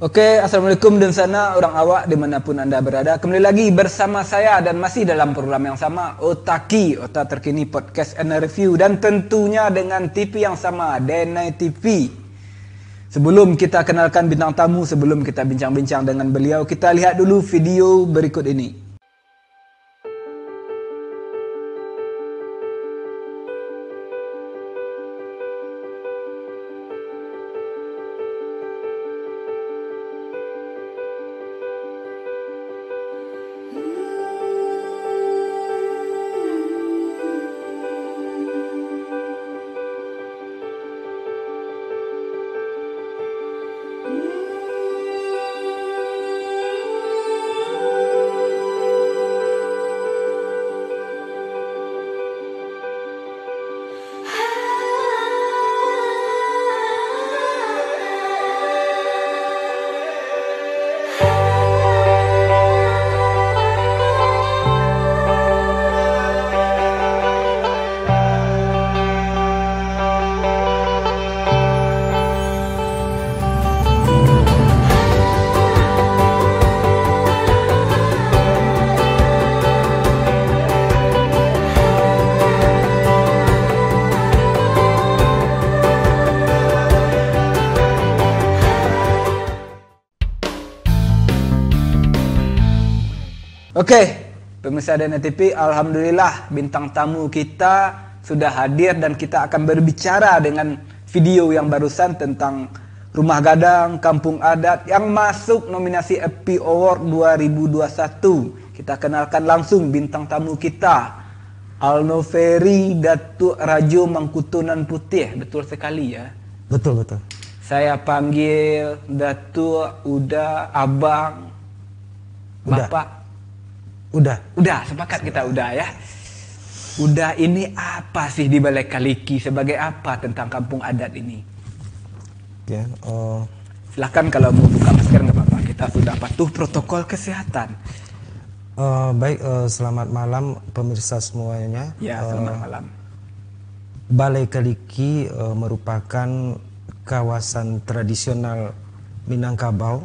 Oke, assalamualaikum dan sana orang awak dimanapun anda berada. Kembali lagi bersama saya dan masih dalam program yang sama, Otaki, Otak Terkini Podcast and Review, dan tentunya dengan TV yang sama, Denai TV. Sebelum kita kenalkan bintang tamu, sebelum kita bincang-bincang dengan beliau, kita lihat dulu video berikut ini. Oke, pemirsa Denai TV, alhamdulillah bintang tamu kita sudah hadir dan kita akan berbicara dengan video yang barusan tentang Rumah Gadang Kampung Adat yang masuk nominasi FP Award 2021. Kita kenalkan langsung bintang tamu kita, Alnoveri Datuk Rajo Mangkutunan Putih. Betul sekali ya? Betul. Saya panggil Datuk, Uda, Abang, Bapak. Udah, sepakat kita udah ya. Udah, ini apa sih di Balai Kaliki, sebagai apa tentang kampung adat ini? Ya, Silahkan kalau mau buka masker nggak apa-apa, kita sudah patuh protokol kesehatan. Baik, selamat malam pemirsa semuanya. Ya, selamat malam. Balai Kaliki merupakan kawasan tradisional Minangkabau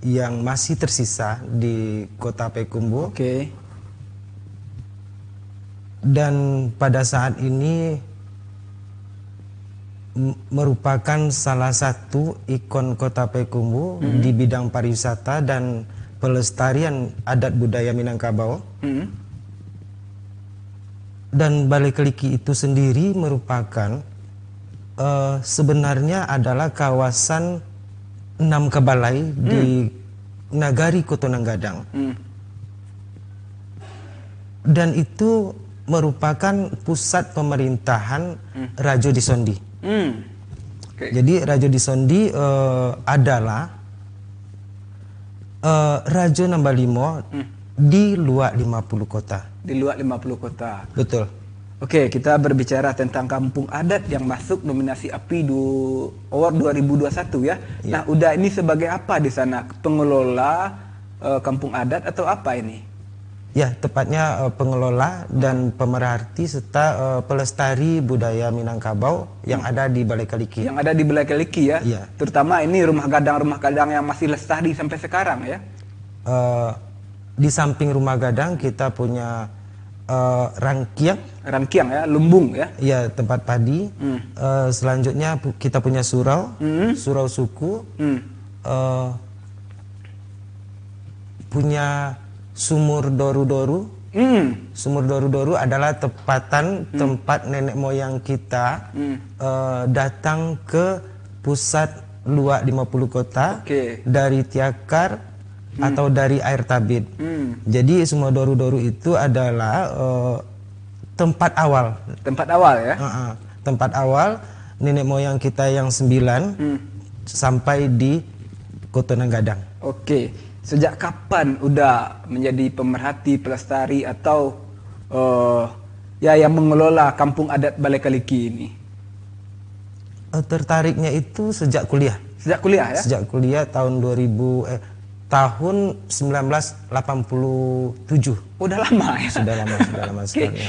yang masih tersisa di Kota Payakumbuh. Oke. Dan pada saat ini merupakan salah satu ikon Kota Payakumbuh di bidang pariwisata dan pelestarian adat budaya Minangkabau. Dan Balai Kaliki itu sendiri merupakan sebenarnya adalah kawasan 6 kebalai di Nagari Kotonang Gadang. Dan itu merupakan pusat pemerintahan Rajo Disondi. Okay. Jadi Rajo Disondi adalah Rajo Nambah Limo di luar 50 kota. Di luar 50 kota. Betul. Oke, kita berbicara tentang kampung adat yang masuk nominasi API Award 2021 ya. Nah, udah ini sebagai apa di sana? Pengelola kampung adat atau apa ini? Ya, tepatnya pengelola dan pemerhati serta pelestari budaya Minangkabau yang ada di Balai Kaliki. Yang ada di Balai Kaliki ya. Iya. Terutama ini rumah gadang yang masih lestari sampai sekarang ya. Di samping Rumah Gadang kita punya Rangkiang ya, lumbung ya. Ya, tempat padi. Selanjutnya kita punya surau, surau suku. Punya sumur doru-doru. Sumur doru-doru adalah tempat nenek moyang kita datang ke pusat luar 50 kota dari Tiakar atau dari air tabit. Jadi semua doru-doru itu adalah tempat awal. Tempat awal ya? Tempat awal nenek moyang kita yang 9 sampai di Kotonang Gadang. Oke. Sejak kapan udah menjadi pemerhati, pelestari atau yang mengelola kampung adat Balai Kaliki ini? Tertariknya itu sejak kuliah. Sejak kuliah ya? Sejak kuliah tahun 1987. Udah lama ya? Sudah lama sekali.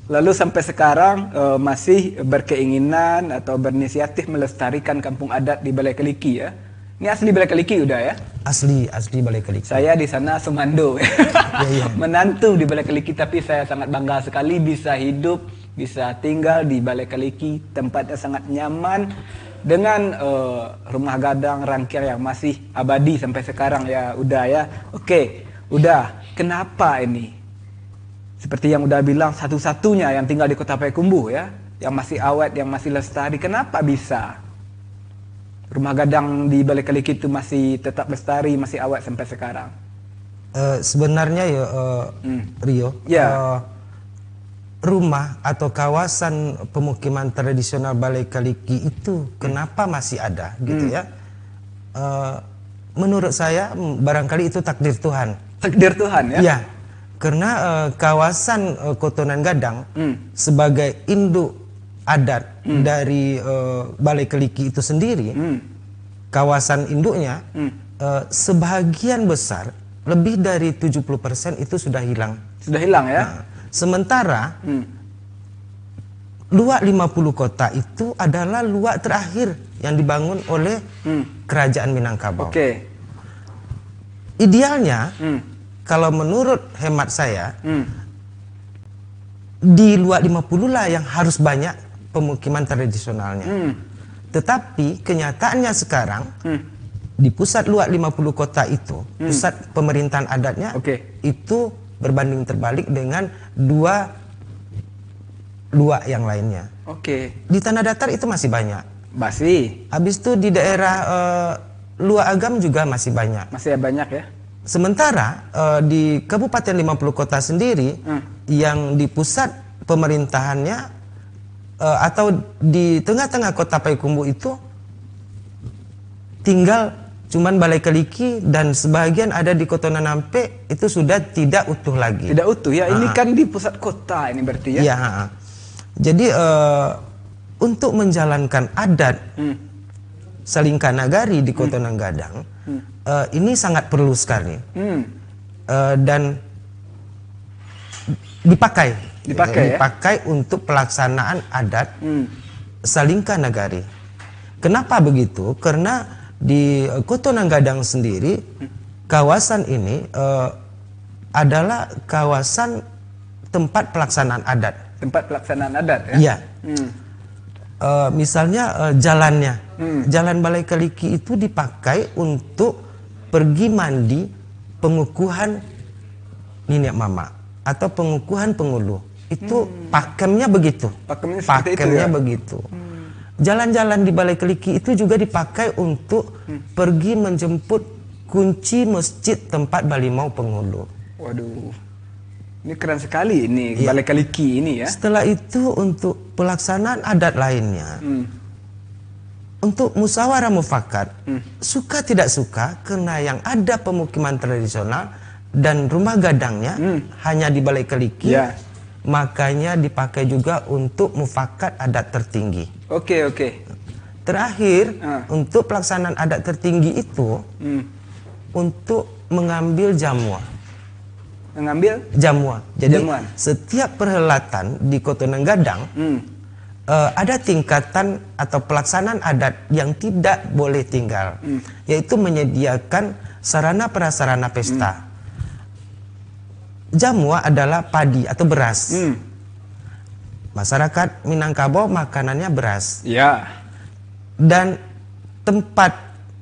Lalu sampai sekarang masih berkeinginan atau berinisiatif melestarikan kampung adat di Balai Kaliki ya? Ini asli Balai Keliki udah ya? Asli Balai Keliki. Saya di sana Sumando. Iya. Menantu di Balai Keliki, tapi saya sangat bangga sekali bisa hidup, bisa tinggal di Balai Keliki. Tempatnya sangat nyaman dengan rumah gadang rangkir yang masih abadi sampai sekarang ya. Udah ya. Oke, udah. Kenapa ini? Seperti yang udah bilang, satu-satunya yang tinggal di Kota Payakumbuh ya, yang masih awet, yang masih lestari. Kenapa bisa rumah gadang di Balai Keliki itu masih tetap lestari, masih awet sampai sekarang? Sebenarnya ya Rio, Ya. rumah atau kawasan pemukiman tradisional Balai Keliki itu kenapa masih ada gitu ya? Menurut saya barangkali itu takdir Tuhan. Takdir Tuhan ya? Ya, karena kawasan Kotonan Gadang sebagai induk adat dari Balai Keliki itu sendiri, kawasan induknya sebagian besar, lebih dari 70% itu sudah hilang. Sudah hilang ya? Nah, sementara luak 50 kota itu adalah luak terakhir yang dibangun oleh Kerajaan Minangkabau. Oke. Idealnya, kalau menurut hemat saya, di luak 50 lah yang harus banyak pemukiman tradisionalnya. Tetapi kenyataannya sekarang di pusat luak 50 kota itu, pusat pemerintahan adatnya itu berbanding terbalik dengan 2 luak yang lainnya. Di tanah datar itu masih banyak. Masih. Habis itu di daerah luak Agam juga masih banyak. Masih banyak ya. Sementara di Kabupaten 50 Kota sendiri yang di pusat pemerintahannya atau di tengah-tengah Kota Payakumbuh itu tinggal cuman Balai Keliki dan sebagian ada di Kotonan Ampe, itu sudah tidak utuh lagi. Tidak utuh ya. Ini kan di pusat kota ini berarti ya. Iya. Jadi untuk menjalankan adat Salingka Nagari di Kotonan Gadang ini sangat perlu sekali dan dipakai untuk pelaksanaan adat Salingka Nagari. Kenapa begitu? Karena di Kotonan Gadang sendiri kawasan ini adalah kawasan tempat pelaksanaan adat. Tempat pelaksanaan adat ya. Iya. Misalnya jalannya, jalan Balai Keliki itu dipakai untuk pergi mandi pengukuhan nenek mama atau pengukuhan pengulu. Itu pakemnya begitu. Pakemnya begitu. Jalan-jalan di Balai Keliki itu juga dipakai untuk pergi menjemput kunci masjid tempat Balimau Pengulu. Waduh, ini keren sekali ini Balai Keliki ini ya. Setelah itu untuk pelaksanaan adat lainnya, untuk musyawarah mufakat, suka tidak suka, karena yang ada pemukiman tradisional dan rumah gadangnya hanya di Balai Keliki, makanya dipakai juga untuk mufakat adat tertinggi. Oke. Terakhir, untuk pelaksanaan adat tertinggi itu, untuk mengambil jamuah. Jadi setiap perhelatan di Kotonan Gadang ada tingkatan atau pelaksanaan adat yang tidak boleh tinggal, yaitu menyediakan sarana prasarana pesta. Jamuah adalah padi atau beras. Masyarakat Minangkabau makanannya beras. Ya. Dan tempat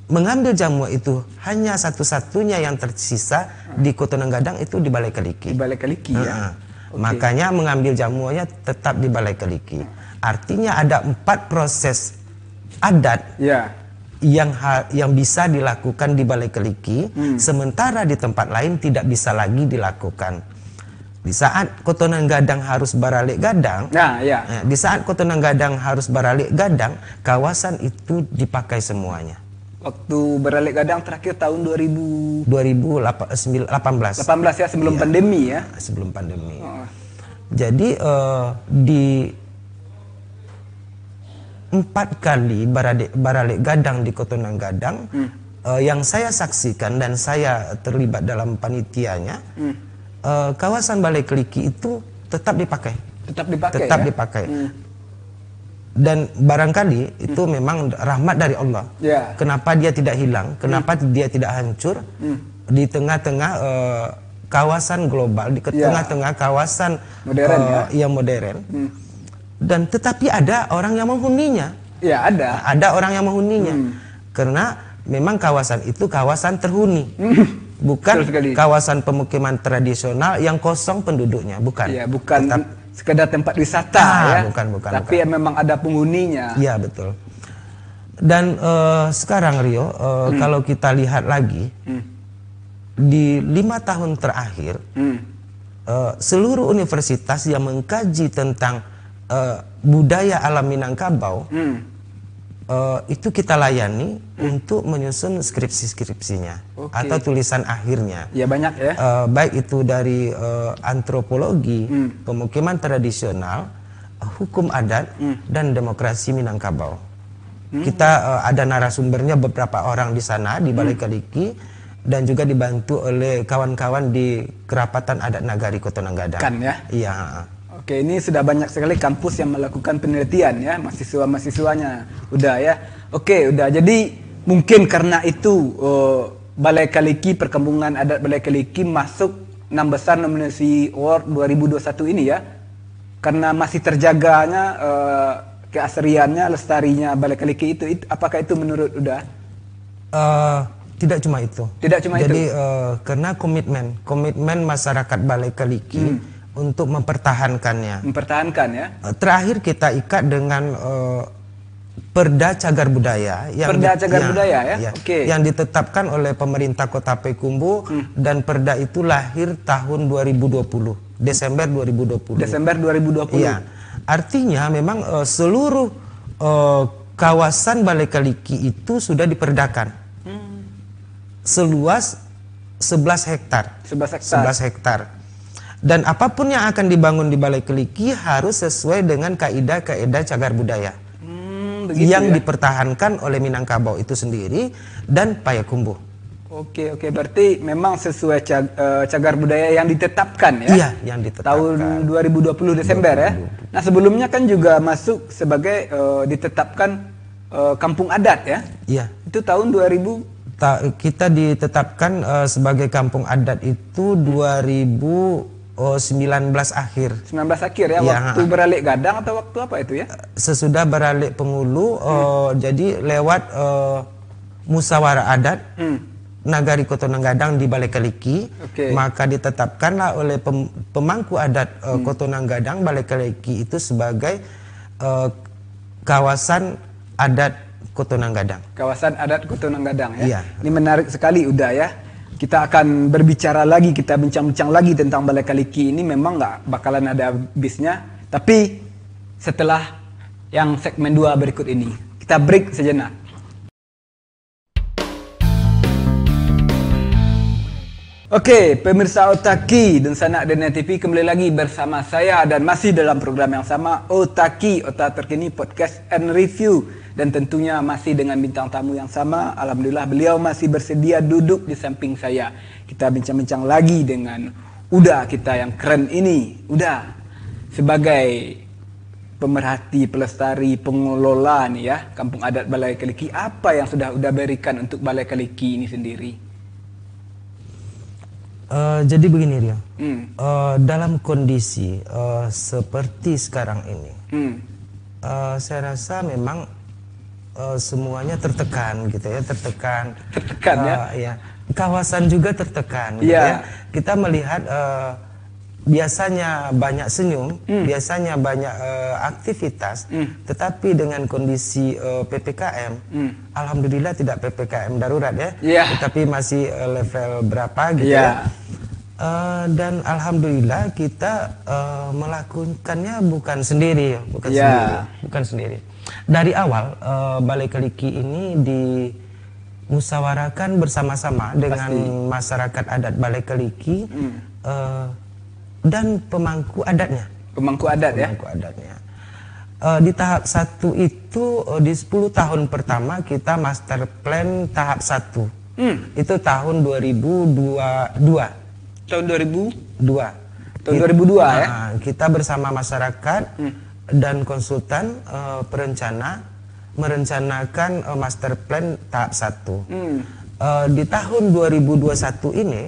mengambil jamuah itu hanya satu-satunya yang tersisa di Kotonan Gadang itu di Balai Keliki. Di Balai Keliki ya. Makanya mengambil jamuahnya tetap di Balai Keliki. Artinya ada 4 proses adat yang bisa dilakukan di Balai Keliki, sementara di tempat lain tidak bisa lagi dilakukan. Di saat Kotonan Gadang harus baralik gadang, di saat Kotonan Gadang harus baralik gadang, kawasan itu dipakai semuanya. Waktu baralik gadang terakhir tahun 2018 ya, sebelum pandemi ya. Sebelum pandemi. Jadi di 4 kali baralik gadang di Kotonan Gadang yang saya saksikan dan saya terlibat dalam panitianya, kawasan Balai Keliki itu tetap dipakai. Tetap dipakai. dan barangkali itu memang rahmat dari Allah. Kenapa dia tidak hilang? Kenapa dia tidak hancur di tengah-tengah kawasan global, di tengah-tengah kawasan modern, yang modern. Dan tetapi ada orang yang menghuninya. Ada orang yang menghuninya. Karena memang kawasan itu kawasan terhuni. Bukan kawasan pemukiman tradisional yang kosong penduduknya, bukan. Bukan sekedar tempat wisata bukan. Tapi memang ada penghuninya. Iya, betul. Dan sekarang Rio, kalau kita lihat lagi di 5 tahun terakhir, seluruh universitas yang mengkaji tentang budaya alam Minangkabau itu kita layani untuk menyusun skripsi-skripsinya atau tulisan akhirnya. Banyak ya. Baik itu dari antropologi, pemukiman tradisional, hukum adat, dan demokrasi Minangkabau. Kita ada narasumbernya beberapa orang di sana di Balai Keliki dan juga dibantu oleh kawan-kawan di Kerapatan Adat Nagari Kota Nanggadang. Kan ya? Iya. Oke, ini sudah banyak sekali kampus yang melakukan penelitian ya, mahasiswa-mahasiswanya. Udah ya. Oke, udah. Jadi mungkin karena itu Balai Keliki, Perkembangan Adat Balai Keliki masuk 6 besar nominasi award 2021 ini ya. Karena masih terjaganya keasriannya, lestarinya Balai Keliki itu apakah itu menurut Uda? Tidak cuma itu. Tidak cuma Jadi, itu. Karena komitmen masyarakat Balai Keliki untuk mempertahankannya. Mempertahankan ya. Terakhir kita ikat dengan Perda Cagar Budaya yang Budaya ya. Yang ditetapkan oleh pemerintah Kota Payakumbuh dan Perda itu lahir tahun 2020, Desember 2020. Desember 2020. Iya. Artinya memang seluruh kawasan Balai Keliki itu sudah diperdakan. Seluas 11 hektar. 11 hektar. Dan apapun yang akan dibangun di Balai Keliki harus sesuai dengan kaidah-kaidah cagar budaya yang dipertahankan oleh Minangkabau itu sendiri dan Payakumbuh. Oke, berarti memang sesuai cagar budaya yang ditetapkan ya? Iya, yang ditetapkan. Tahun 2020 Desember ya? Nah sebelumnya kan juga masuk sebagai ditetapkan kampung adat ya? Iya. Itu tahun 2000? Kita ditetapkan sebagai kampung adat itu 2019 akhir. 19 akhir ya? Waktu beralik gadang atau waktu apa itu ya? Sesudah beralik pengulu, jadi lewat musyawarah adat Nagari Kota Nanggadang di Balai Keliki, maka ditetapkanlah oleh pemangku adat Kota Nanggadang Balai Keliki itu sebagai kawasan adat Kota Nanggadang. Kawasan adat Kota Nanggadang ya. Ini menarik sekali udah ya. Kita akan berbicara lagi, kita bincang-bincang lagi tentang Balai Keliki ini. Memang nggak bakalan ada habisnya. Tapi setelah yang segmen 2 berikut ini, kita break sejenak. Oke, pemirsa Otaki dan sanak Dana TV kembali lagi bersama saya dan masih dalam program yang sama Otaki, Otak Terkini Podcast and Review. Dan tentunya masih dengan bintang tamu yang sama. Alhamdulillah beliau masih bersedia duduk di samping saya. Kita bincang-bincang lagi dengan Uda kita yang keren ini. Uda, sebagai pemerhati, pelestari, pengelola nih ya, Kampung Adat Balai Keliki, apa yang sudah Uda berikan untuk Balai Keliki ini sendiri? Jadi begini Rio, dalam kondisi seperti sekarang ini, saya rasa memang semuanya tertekan gitu ya, tertekan ya. Kawasan juga tertekan gitu ya. Kita melihat biasanya banyak senyum, biasanya banyak aktivitas, tetapi dengan kondisi PPKM, alhamdulillah tidak PPKM darurat ya, tetapi masih level berapa gitu ya. Dan alhamdulillah kita melakukannya bukan sendiri, bukan sendiri. Dari awal Balai Keliki ini dimusyawarahkan bersama-sama dengan masyarakat adat Balai Keliki dan pemangku adatnya. Pemangku adatnya. Di tahap 1 itu di 10 tahun pertama kita master plan tahap 1. Itu tahun 2002. Tahun 2002. Tahun 2002 ya. Kita bersama masyarakat dan konsultan perencana merencanakan master plan tahap 1. Di tahun 2021 ini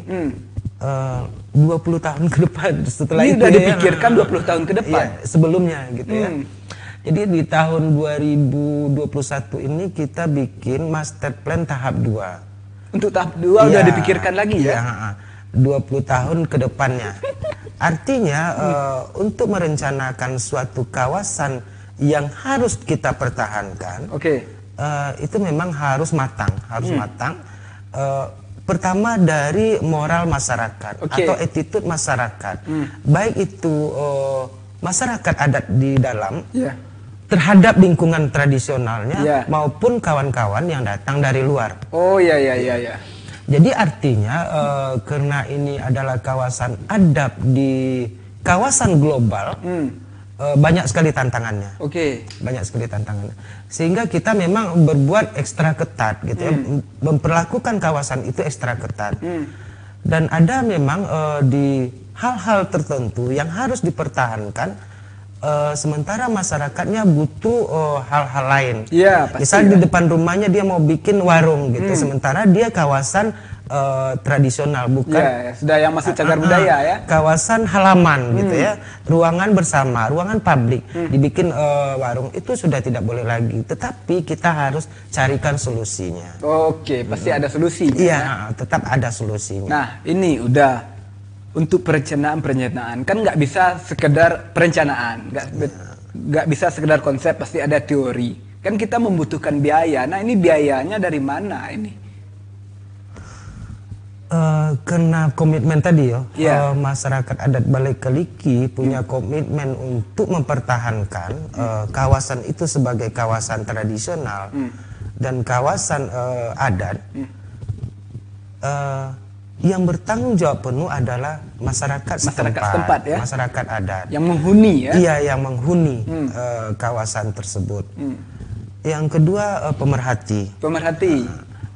20 tahun ke depan setelah ini itu udah dipikirkan 20 tahun ke depan ya, sebelumnya gitu ya. Jadi di tahun 2021 ini kita bikin master plan tahap 2. Untuk tahap 2 udah dipikirkan lagi ya? 20 tahun ke depannya. Artinya untuk merencanakan suatu kawasan yang harus kita pertahankan, itu memang harus matang, matang. Pertama dari moral masyarakat atau attitude masyarakat, baik itu masyarakat adat di dalam terhadap lingkungan tradisionalnya maupun kawan-kawan yang datang dari luar. Jadi artinya karena ini adalah kawasan adat di kawasan global, banyak sekali tantangannya. Banyak sekali tantangannya. Sehingga kita memang berbuat ekstra ketat gitu ya, memperlakukan kawasan itu ekstra ketat. Dan ada memang di hal-hal tertentu yang harus dipertahankan. Sementara masyarakatnya butuh hal-hal lain. Misal di depan rumahnya dia mau bikin warung gitu, sementara dia kawasan tradisional, bukan sudah yang masuk cagar budaya ya. Kawasan halaman gitu ya, ruangan bersama, ruangan publik dibikin warung, itu sudah tidak boleh lagi. Tetapi kita harus carikan solusinya. Pasti ada solusinya. Iya, tetap ada solusinya. Nah, ini udah untuk perencanaan kan nggak bisa sekedar perencanaan, nggak bisa sekedar konsep, pasti ada teori. Kan kita membutuhkan biaya. Nah, ini biayanya dari mana ini? Karena komitmen tadi masyarakat adat Balai Keliki punya komitmen untuk mempertahankan kawasan itu sebagai kawasan tradisional dan kawasan adat. Yang bertanggung jawab penuh adalah masyarakat setempat ya? Masyarakat adat yang menghuni ya? Iya, yang menghuni kawasan tersebut. Yang kedua pemerhati.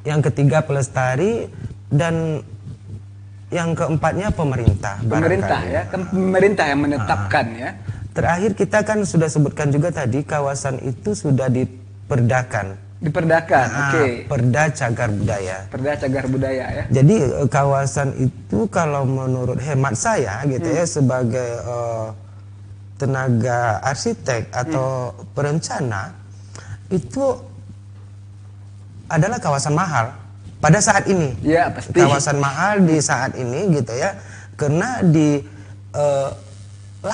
Yang ketiga pelestari, dan yang keempatnya pemerintah. Ya, kan pemerintah yang menetapkan ya. Terakhir kita kan sudah sebutkan juga tadi, kawasan itu sudah diperdakan. Perda Cagar Budaya. Ya. Jadi kawasan itu kalau menurut hemat saya gitu ya, sebagai tenaga arsitek atau perencana, itu adalah kawasan mahal pada saat ini. Pasti. Kawasan mahal di saat ini gitu ya, karena di 8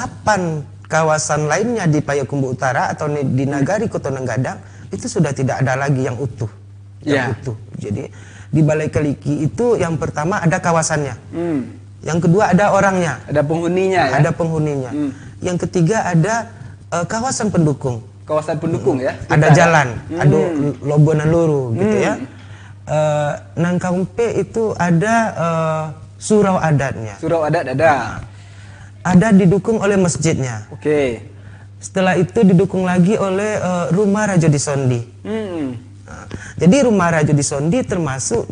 kawasan lainnya di Payakumbuh Utara atau di Nagari Kotonenggadang itu sudah tidak ada lagi yang utuh. Jadi di Balai Keliki itu yang pertama ada kawasannya, yang kedua ada orangnya, ada penghuninya. Yang ketiga ada kawasan pendukung. Ya. Ada jalan, ada lobonan luru gitu ya. Nangkaumpe itu ada surau adatnya. Ada didukung oleh masjidnya. Setelah itu didukung lagi oleh Rumah Rajo Disondi. Jadi Rumah Rajo Disondi termasuk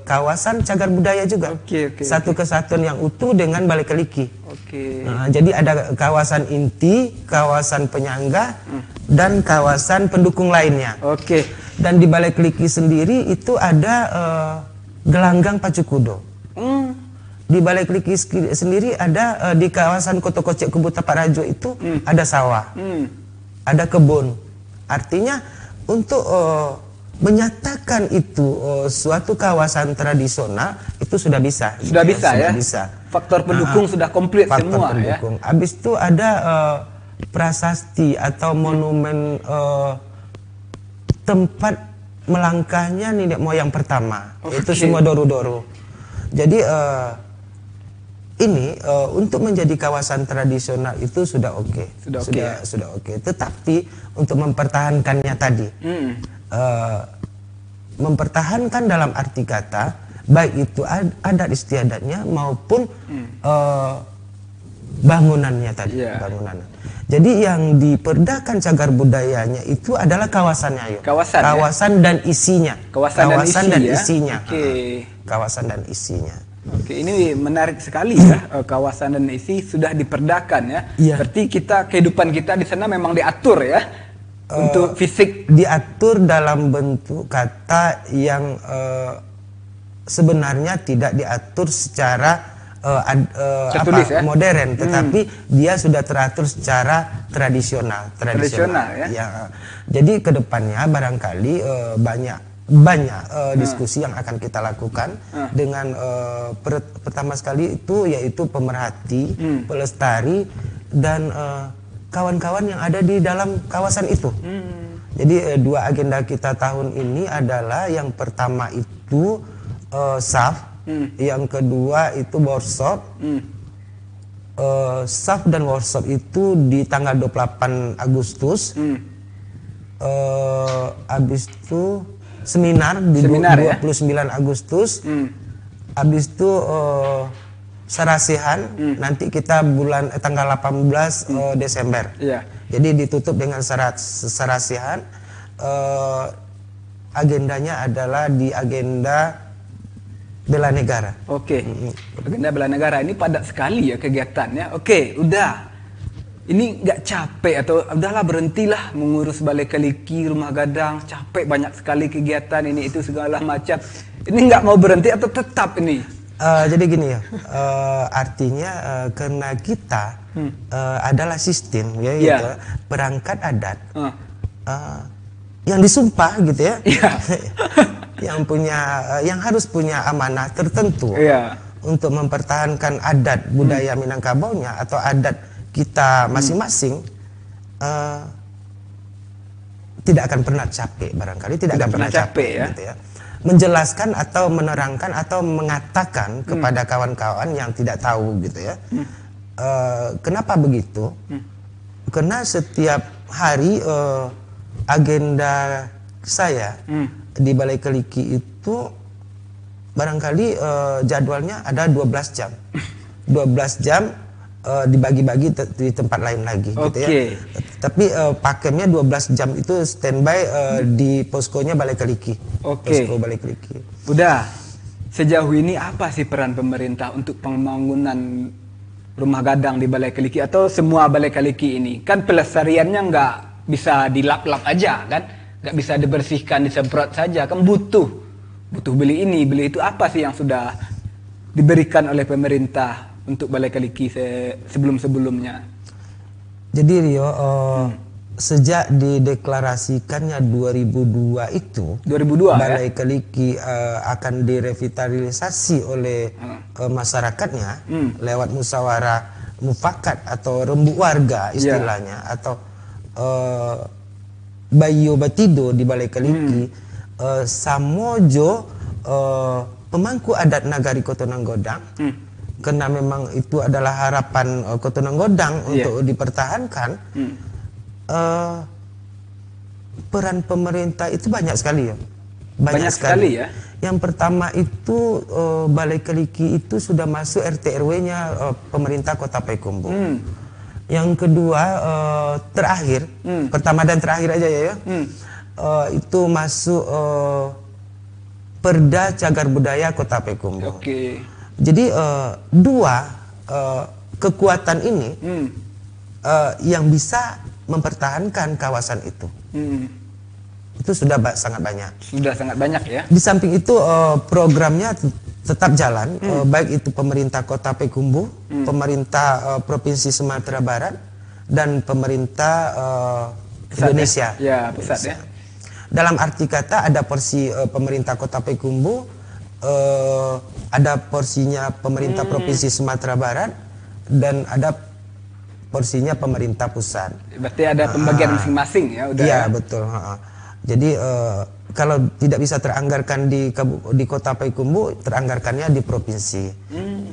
kawasan cagar budaya juga. Satu kesatuan yang utuh dengan Balai Keliki. Jadi ada kawasan inti, kawasan penyangga, dan kawasan pendukung lainnya. Dan di Balai Keliki sendiri itu ada gelanggang Pacukudo. Di Balai Keliki sendiri ada di kawasan Koto Kocek Kubu Tapak Rajo itu ada sawah, ada kebun. Artinya untuk menyatakan itu suatu kawasan tradisional itu sudah bisa. Sudah bisa. Faktor pendukung sudah komplit semua pendukung. Ya. Habis itu ada prasasti atau monumen tempat melangkahnya nenek moyang pertama. Itu semua Doru-Doru. Jadi ini untuk menjadi kawasan tradisional itu sudah oke. Sudah oke. Tetapi untuk mempertahankannya tadi, mempertahankan dalam arti kata baik itu adat istiadatnya maupun bangunannya tadi, bangunan. Jadi yang diperdakan cagar budayanya itu adalah kawasannya, kawasan dan isinya. Kawasan dan isinya. Kawasan dan isinya. Oke, ini menarik sekali ya. Kawasan dan isi sudah diperdakan ya. Iya. Berarti kehidupan kita di sana memang diatur ya. Untuk fisik diatur dalam bentuk kata yang sebenarnya tidak diatur secara modern, tetapi dia sudah teratur secara tradisional ya. Jadi kedepannya barangkali banyak diskusi yang akan kita lakukan dengan pertama sekali itu yaitu pemerhati, pelestari dan kawan-kawan yang ada di dalam kawasan itu. Jadi dua agenda kita tahun ini adalah yang pertama itu SAF, yang kedua itu workshop. SAF dan workshop itu di tanggal 28 Agustus. Habis itu seminar di 29 ya? Agustus. Habis itu serasihan nanti kita tanggal 18 Desember. Yeah. Jadi ditutup dengan serasihan. Agendanya adalah di agenda bela negara. Oke. Agenda bela negara ini padat sekali ya kegiatannya. Oke, udah. Ini nggak capek atau udahlah berhentilah mengurus Balai Keliki, Rumah Gadang, capek banyak sekali kegiatan ini itu segala macam. Ini nggak mau berhenti atau tetap ini? Jadi gini ya, artinya karena kita adalah sistem ya, gitu, perangkat adat yang disumpah gitu ya, yang harus punya amanah tertentu untuk mempertahankan adat budaya Minangkabaunya atau adat kita masing-masing, tidak akan pernah capek barangkali, tidak akan pernah capek ya. Gitu ya. Menjelaskan atau menerangkan atau mengatakan kepada kawan-kawan yang tidak tahu gitu ya. Kenapa begitu? Karena setiap hari agenda saya di Balai Keliki itu barangkali jadwalnya ada 12 jam. 12 jam dibagi-bagi di tempat lain lagi gitu ya. Tapi pakemnya 12 jam itu standby di poskonya Balai Keliki. Posko Balai Keliki. Udah. Sejauh ini apa sih peran pemerintah untuk pembangunan rumah gadang di Balai Keliki atau semua Balai Keliki ini? Kan pelestariannya nggak bisa dilap-lap aja kan? Nggak bisa dibersihkan, disemprot saja. Kan butuh beli ini, beli itu. Apa sih yang sudah diberikan oleh pemerintah untuk Balai Keliki sebelum-sebelumnya? Jadi Rio, sejak dideklarasikannya 2002 itu, 2002 Balai Keliki akan direvitalisasi oleh masyarakatnya lewat musyawarah mufakat atau rembuk warga istilahnya, atau Bayo Batido di Balai Keliki, Samojo pemangku adat Nagari Kotonanggodang. Karena memang itu adalah harapan Kotonanggodang untuk dipertahankan. Peran pemerintah itu banyak sekali ya. Banyak sekali ya. Yang pertama itu Balai Keliki itu sudah masuk RT RW-nya pemerintah Kota Payakumbuh. Yang kedua terakhir, pertama dan terakhir aja ya. Itu masuk Perda Cagar Budaya Kota Payakumbuh. Jadi dua kekuatan ini yang bisa mempertahankan kawasan itu. Itu sudah sangat banyak. Sudah sangat banyak ya. Di samping itu programnya tetap jalan, baik itu pemerintah Kota Payakumbuh, pemerintah Provinsi Sumatera Barat, dan pemerintah Indonesia. Ya, pusat ya. Dalam arti kata ada porsi pemerintah Kota Payakumbuh, ada porsinya pemerintah Provinsi Sumatera Barat, dan ada porsinya pemerintah pusat. Berarti ada pembagian masing-masing ya, udah. Iya, betul. Jadi kalau tidak bisa teranggarkan di Kota Payakumbuh, teranggarkannya di provinsi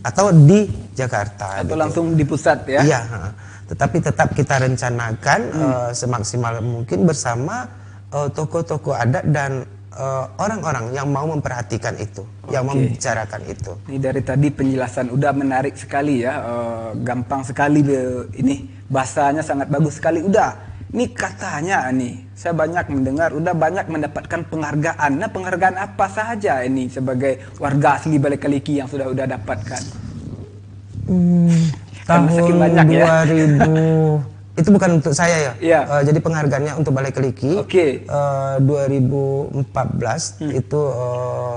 atau di Jakarta. Atau gitu, langsung di pusat ya. Iya, tetapi tetap kita rencanakan semaksimal mungkin bersama tokoh-tokoh adat dan orang-orang yang mau memperhatikan itu, yang membicarakan itu. Ini dari tadi penjelasan udah menarik sekali ya, gampang sekali ini bahasanya sangat bagus sekali. Udah, Ini katanya nih, saya banyak mendengar, udah banyak mendapatkan penghargaan. Nah, penghargaan apa saja ini sebagai warga asli Balai Kaliki yang sudah dapatkan? Tahun banyak 2000 ya? itu bukan untuk saya ya. Yeah. Jadi penghargaannya untuk Balai Kaliki. Oke. 2014 itu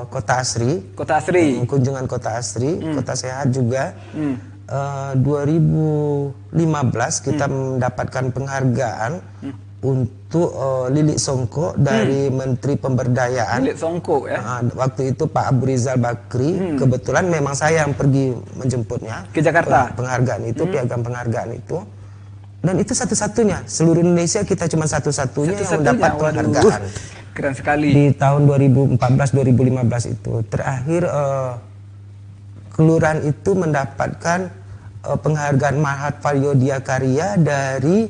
Kota Asri. Kota Asri. Kunjungan Kota Asri, Kota Sehat juga. 2015 kita mendapatkan penghargaan untuk Lilik Songko dari Menteri Pemberdayaan. Lilik Songko ya. Waktu itu Pak Abu Rizal Bakri, kebetulan memang saya yang pergi menjemputnya ke Jakarta. Penghargaan itu, piagam penghargaan itu. Dan itu satu-satunya, seluruh Indonesia kita cuma satu-satunya yang mendapat penghargaan. Keren sekali. Di tahun 2014-2015 itu. Terakhir kelurahan itu mendapatkan penghargaan Mahat Varyodya Karya dari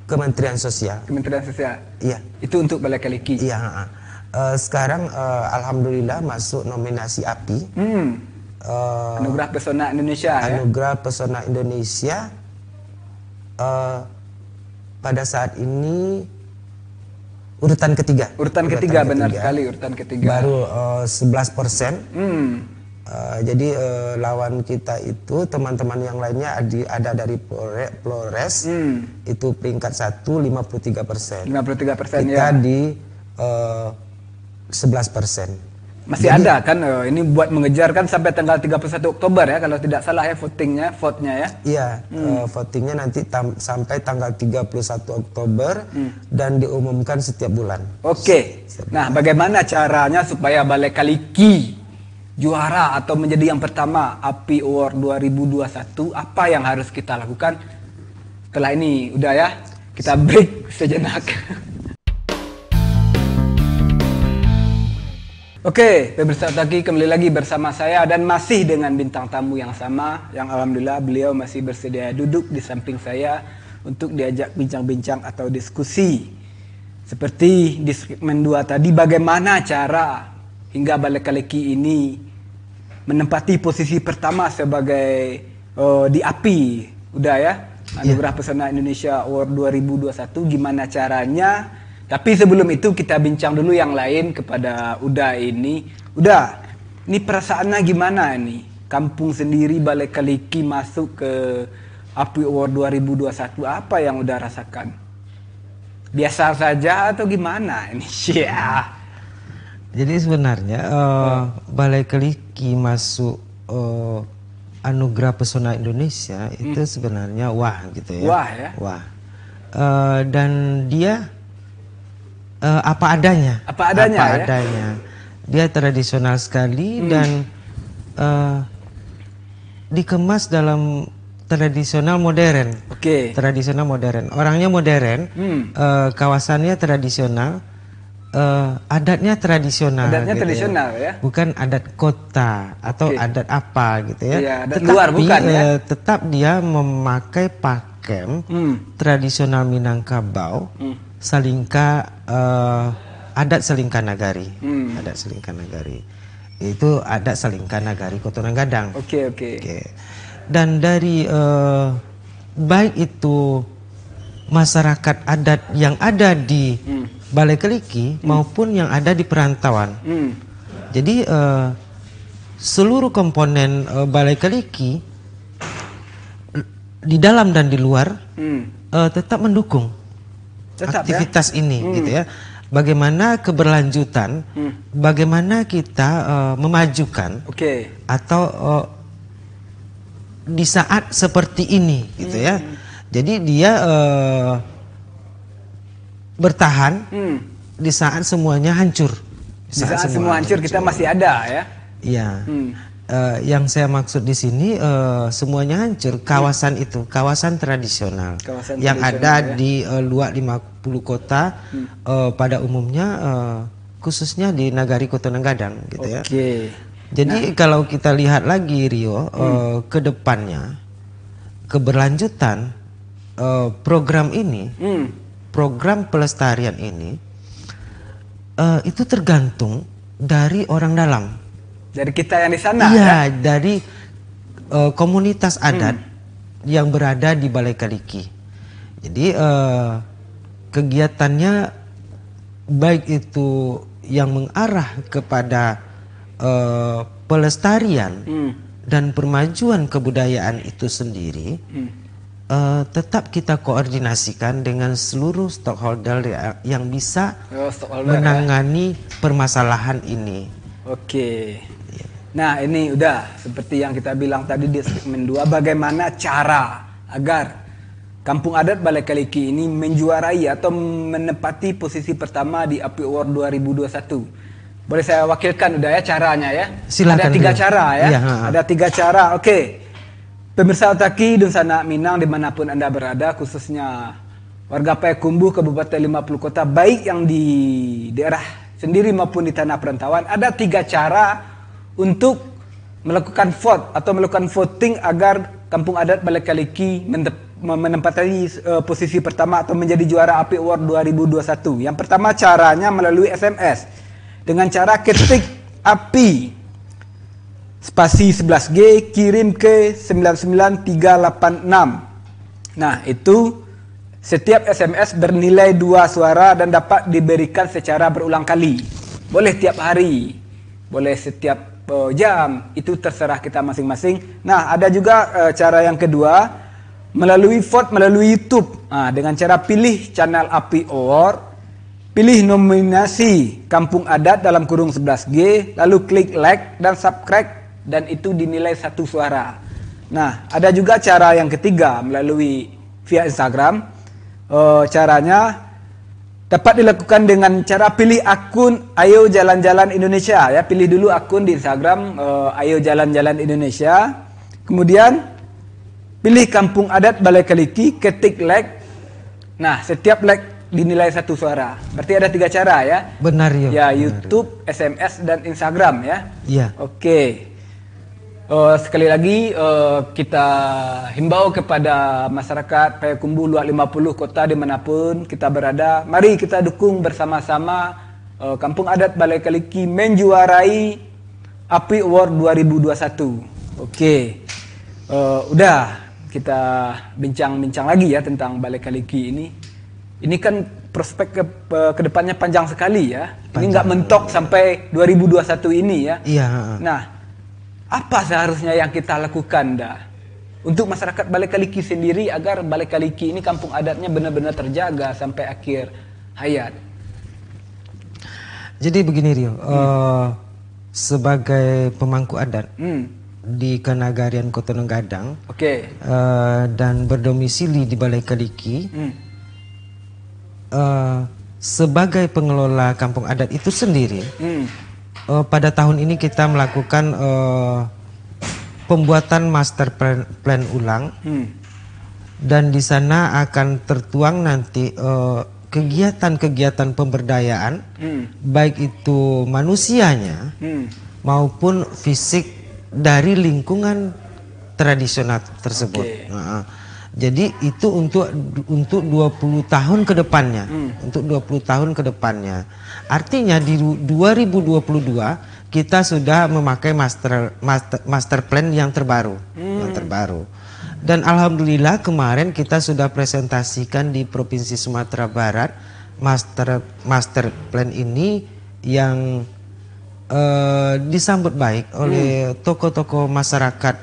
Kementerian Sosial. Kementerian Sosial. Iya. Itu untuk Balai Kaliki. Iya. Sekarang alhamdulillah masuk nominasi API. Anugerah Pesona Indonesia. Anugerah Pesona Indonesia. Pada saat ini urutan ketiga. Urutan ketiga, benar sekali, urutan ketiga. Baru 11%. Jadi lawan kita itu teman-teman yang lainnya ada dari Flores, itu peringkat 1 53%. 53% kita ya. di 11%. Masih jadi, ada kan ini buat mengejar kan sampai tanggal 31 Oktober ya kalau tidak salah ya vote-nya ya. Iya, votingnya nanti sampai tanggal 31 Oktober dan diumumkan setiap bulan. Oke. Nah, bagaimana caranya supaya Balai Kaliki juara atau menjadi yang pertama API Award 2021? Apa yang harus kita lakukan? Setelah ini udah ya, kita break sejenak. Oke, pemirsa Taki kembali lagi bersama saya dan masih dengan bintang tamu yang sama yang alhamdulillah beliau masih bersedia duduk di samping saya untuk diajak bincang-bincang atau diskusi. Seperti di segmen 2 tadi, bagaimana cara hingga Balai Kaliki ini menempati posisi pertama sebagai di API, udah ya, Anugerah Pesona Indonesia Award 2021, gimana caranya? Tapi sebelum itu kita bincang dulu yang lain kepada Uda ini. Uda, ini perasaannya gimana nih? Kampung sendiri Balai Kaliki masuk ke API Award 2021, apa yang Uda rasakan? Biasa saja atau gimana ini? Ya. Jadi sebenarnya Balai Kaliki masuk Anugerah Pesona Indonesia itu sebenarnya wah gitu ya. Wah ya. Wah. Dan dia apa adanya. Apa adanya ya? Adanya. Dia tradisional sekali dan dikemas dalam tradisional modern. Oke. Tradisional modern. Orangnya modern, kawasannya tradisional, adatnya tradisional. Adatnya gitu tradisional ya. Bukan adat kota atau adat apa gitu ya. Iya, adat luar bukan ya. Tetap dia memakai pakem tradisional Minangkabau. Salingka adat Salingka Nagari. Adat Salingka Nagari. Itu adat Salingka Nagari Kotonan Gadang. Oke. Dan dari baik itu masyarakat adat yang ada di Balai Kaliki maupun yang ada di perantauan. Jadi seluruh komponen Balai Kaliki di dalam dan di luar tetap mendukung aktivitas ini gitu ya. Bagaimana keberlanjutan, bagaimana kita memajukan atau di saat seperti ini gitu ya. Jadi dia bertahan di saat semuanya hancur. Di saat semua hancur kita masih ada ya. Iya. Yang saya maksud di sini semuanya hancur, kawasan itu, kawasan tradisional yang ada ya? Di luar 50 kota pada umumnya, khususnya di Nagari Kotonan Gadang gitu ya. Jadi kalau kita lihat lagi Rio, ke depannya keberlanjutan program ini, program pelestarian ini itu tergantung dari orang dalam. Dari kita yang di sana ya? Dari komunitas adat yang berada di Balai Kaliki. Jadi kegiatannya baik itu yang mengarah kepada pelestarian dan permajuan kebudayaan itu sendiri, tetap kita koordinasikan dengan seluruh stakeholder yang bisa menangani permasalahan ini. Oke. Nah, ini udah seperti yang kita bilang tadi di segmen 2, bagaimana cara agar Kampung Adat Balai Kaliki ini menjuarai atau menempati posisi pertama di API Award 2021. Boleh saya wakilkan udah ya caranya ya? Silakan. Ada 3 cara ya? Iya, ada 3 cara. Oke. Pemirsa Otaki, Dunsana Minang dimanapun Anda berada, khususnya warga Payakumbuh, Kabupaten 50 Kota, baik yang di daerah sendiri maupun di tanah perantauan, ada 3 cara untuk melakukan vote atau melakukan voting agar Kampung Adat Balai Kaliki menempati posisi pertama atau menjadi juara API Award 2021. Yang pertama caranya melalui SMS. Dengan cara ketik API spasi 11G kirim ke 99386. Nah, itu setiap SMS bernilai 2 suara dan dapat diberikan secara berulang kali. Boleh tiap hari, boleh setiap jam, itu terserah kita masing-masing. Nah, ada juga cara yang kedua, melalui vote melalui YouTube. Nah, dengan cara pilih channel API Award, pilih nominasi Kampung Adat dalam kurung 11G, lalu klik like dan subscribe, dan itu dinilai 1 suara. Nah, ada juga cara yang ketiga melalui via Instagram. Caranya dapat dilakukan dengan cara pilih akun Ayo Jalan-Jalan Indonesia ya. Pilih dulu akun di Instagram Ayo Jalan-Jalan Indonesia. Kemudian pilih Kampung Adat Balai Kaliki, ketik like. Nah, setiap like dinilai 1 suara. Berarti ada 3 cara ya. Benar ya. Ya, YouTube, SMS dan Instagram ya. Iya. Oke. Sekali lagi kita himbau kepada masyarakat Payakumbuh luar 50 kota dimanapun kita berada, mari kita dukung bersama-sama Kampung Adat Balai Kaliki menjuarai API Award 2021. Oke. Udah kita bincang-bincang lagi ya tentang Balai Kaliki ini. Ini kan prospek ke depannya panjang sekali ya. Panjang. Ini nggak mentok sampai 2021 ini ya. Iya. Nah, apa seharusnya yang kita lakukan untuk masyarakat Balai Kaliki sendiri agar Balai Kaliki ini kampung adatnya benar-benar terjaga sampai akhir hayat? Jadi begini Rio, sebagai pemangku adat di Kenagarian Kota Nonggadang, dan berdomisili di Balai Kaliki, sebagai pengelola kampung adat itu sendiri, pada tahun ini kita melakukan pembuatan master plan ulang, dan di sana akan tertuang nanti kegiatan-kegiatan pemberdayaan, baik itu manusianya maupun fisik dari lingkungan tradisional tersebut. Jadi itu untuk 20 tahun ke depannya, untuk 20 tahun ke depannya. Artinya di 2022 kita sudah memakai master plan yang terbaru, Dan alhamdulillah kemarin kita sudah presentasikan di Provinsi Sumatera Barat master plan ini yang disambut baik oleh tokoh-tokoh masyarakat,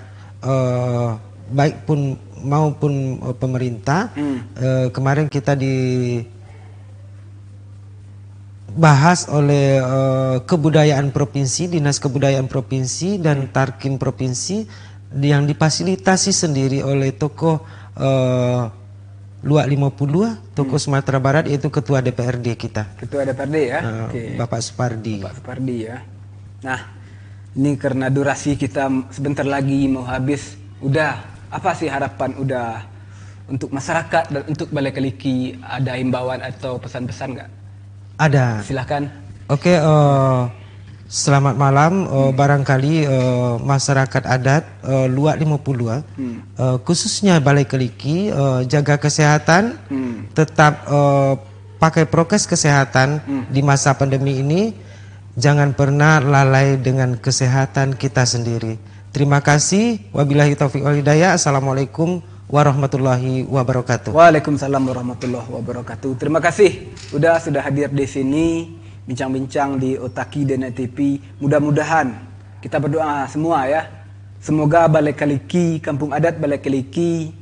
baik pun maupun pemerintah. Kemarin kita dibahas oleh kebudayaan provinsi, dinas kebudayaan provinsi dan Tarkim provinsi, yang difasilitasi sendiri oleh tokoh Luak 50, tokoh Sumatera Barat, yaitu ketua DPRD kita. Ketua DPRD ya. Bapak Supardi. Bapak Supardi ya. Nah, ini karena durasi kita sebentar lagi mau habis, udah. Apa sih harapan untuk masyarakat dan untuk Balai Kaliki? Ada himbauan atau pesan-pesan nggak? Ada. Silahkan. Oke, selamat malam. Barangkali masyarakat adat Luak 50, khususnya Balai Kaliki, jaga kesehatan, tetap pakai prokes kesehatan di masa pandemi ini. Jangan pernah lalai dengan kesehatan kita sendiri. Terima kasih. Wabillahi taufiq wal hidayah. Assalamualaikum warahmatullahi wabarakatuh. Waalaikumsalam warahmatullahi wabarakatuh. Terima kasih sudah hadir di sini bincang-bincang di Otaki Dena TV. Mudah-mudahan kita berdoa semua ya. Semoga Balai Kaliki, Kampung Adat Balai Kaliki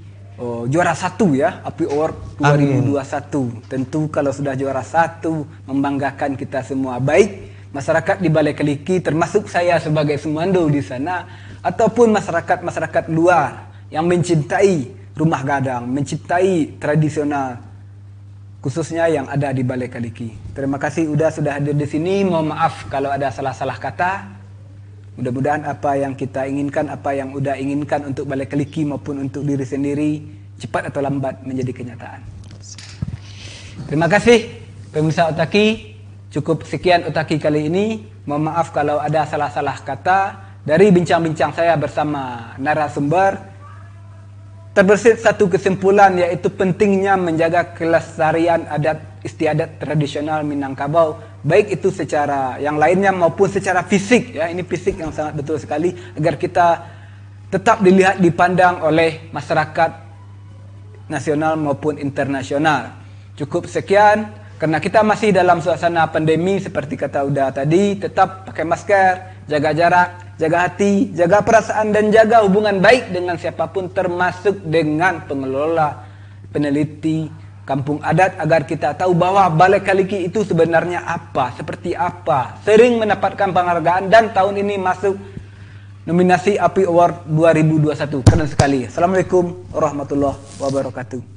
juara 1 ya, API Award 2021. Tentu kalau sudah juara 1 membanggakan kita semua, baik masyarakat di Balai Kaliki termasuk saya sebagai sumando di sana ataupun masyarakat luar yang mencintai rumah gadang, mencintai tradisional khususnya yang ada di Balai Kaliki. Terima kasih sudah hadir di sini. Mohon maaf kalau ada salah-salah kata. Mudah-mudahan apa yang kita inginkan, apa yang udah inginkan untuk Balai Kaliki maupun untuk diri sendiri cepat atau lambat menjadi kenyataan. Terima kasih pemirsa Otaki. Cukup sekian Otaki kali ini. Mohon maaf kalau ada salah-salah kata. Dari bincang-bincang saya bersama narasumber, terbersit satu kesimpulan, yaitu pentingnya menjaga kelestarian adat istiadat tradisional Minangkabau, baik itu secara yang lainnya maupun secara fisik ya. Ini fisik yang sangat betul sekali, agar kita tetap dilihat, dipandang oleh masyarakat nasional maupun internasional. Cukup sekian, karena kita masih dalam suasana pandemi seperti kata Uda tadi, tetap pakai masker, jaga jarak, jaga hati, jaga perasaan, dan jaga hubungan baik dengan siapapun, termasuk dengan pengelola, peneliti kampung adat, agar kita tahu bahwa Balai Kaliki itu sebenarnya apa, seperti apa. Sering mendapatkan penghargaan dan tahun ini masuk nominasi API Award 2021. Keren sekali. Assalamualaikum warahmatullahi wabarakatuh.